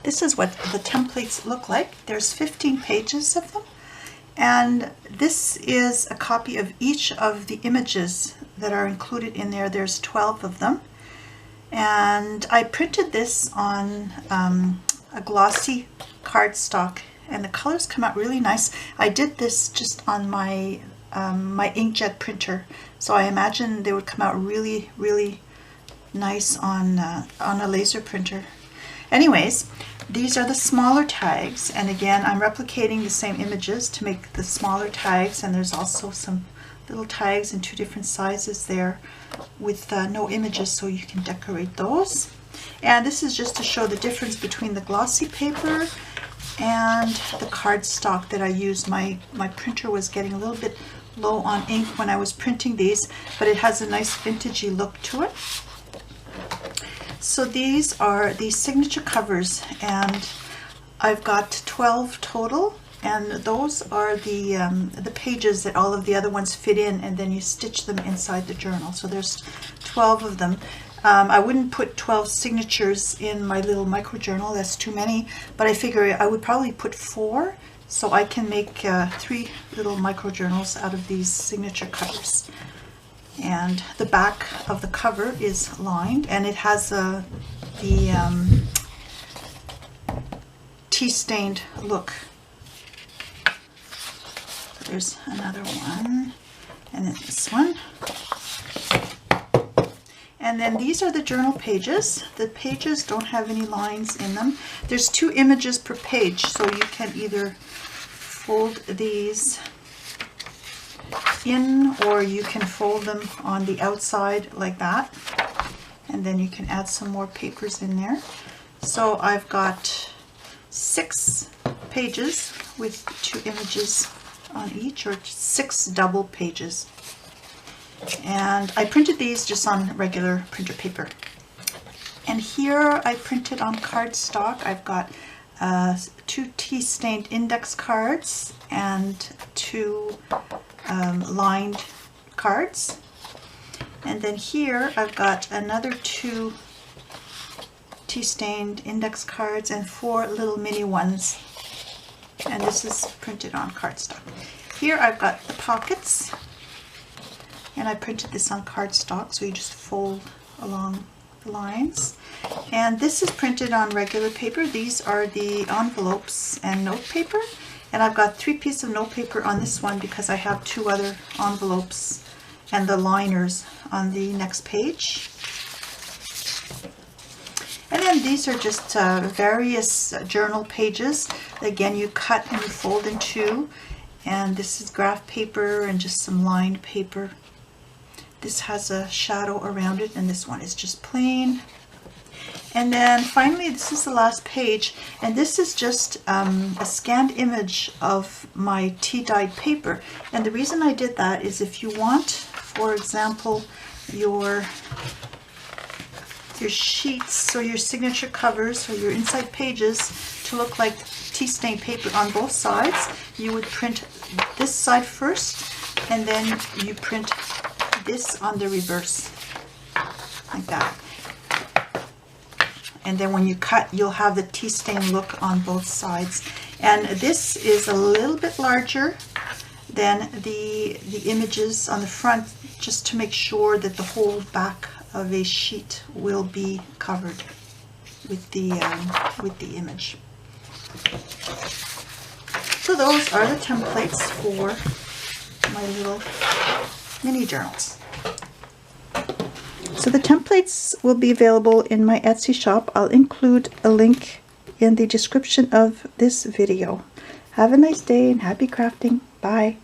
this is what the templates look like. There's 15 pages of them, and this is a copy of each of the images that are included in there. There's 12 of them, and I printed this on a glossy cardstock, and the colors come out really nice. I did this just on my my inkjet printer, so I imagine they would come out really, really nice on a laser printer. Anyways, these are the smaller tags, and again I'm replicating the same images to make the smaller tags, and there's also some little tags in 2 different sizes there with no images, so you can decorate those. And this is just to show the difference between the glossy paper and the cardstock that I used. My printer was getting a little bit low on ink when I was printing these, but it has a nice vintagey look to it. So these are the signature covers, and I've got 12 total, and those are the pages that all of the other ones fit in, and then you stitch them inside the journal. So there's 12 of them. I wouldn't put 12 signatures in my little micro journal, that's too many, but I figure I would probably put 4, so I can make 3 little micro journals out of these signature covers. And the back of the cover is lined, and it has the tea-stained look. So there's another one, and then this one. And then these are the journal pages. The pages don't have any lines in them. There's 2 images per page, so you can either fold these in, or you can fold them on the outside like that, and then you can add some more papers in there. So I've got 6 pages with 2 images on each, or 6 double pages, and I printed these just on regular printer paper. And here I printed on cardstock. I've got 2 tea-stained index cards and 2 lined cards, and then here I've got another 2 tea-stained index cards and 4 little mini ones, and this is printed on cardstock. Here I've got the pockets, and I printed this on cardstock, so you just fold along the lines. And this is printed on regular paper. These are the envelopes and note paper. And I've got 3 pieces of note paper on this one because I have 2 other envelopes and the liners on the next page. And then these are just various journal pages. Again, you cut and you fold in 2. And this is graph paper and just some lined paper. This has a shadow around it, and this one is just plain. And then finally, this is the last page, and this is just a scanned image of my tea-dyed paper. And the reason I did that is if you want, for example, your sheets or your signature covers or your inside pages to look like tea-stained paper on both sides, you would print this side first, and then you print this on the reverse, like that. And then when you cut, you'll have the tea stain look on both sides. And this is a little bit larger than the images on the front, just to make sure that the whole back of a sheet will be covered with the image. So those are the templates for my little mini journals. So the templates will be available in my Etsy shop. I'll include a link in the description of this video. Have a nice day and happy crafting. Bye.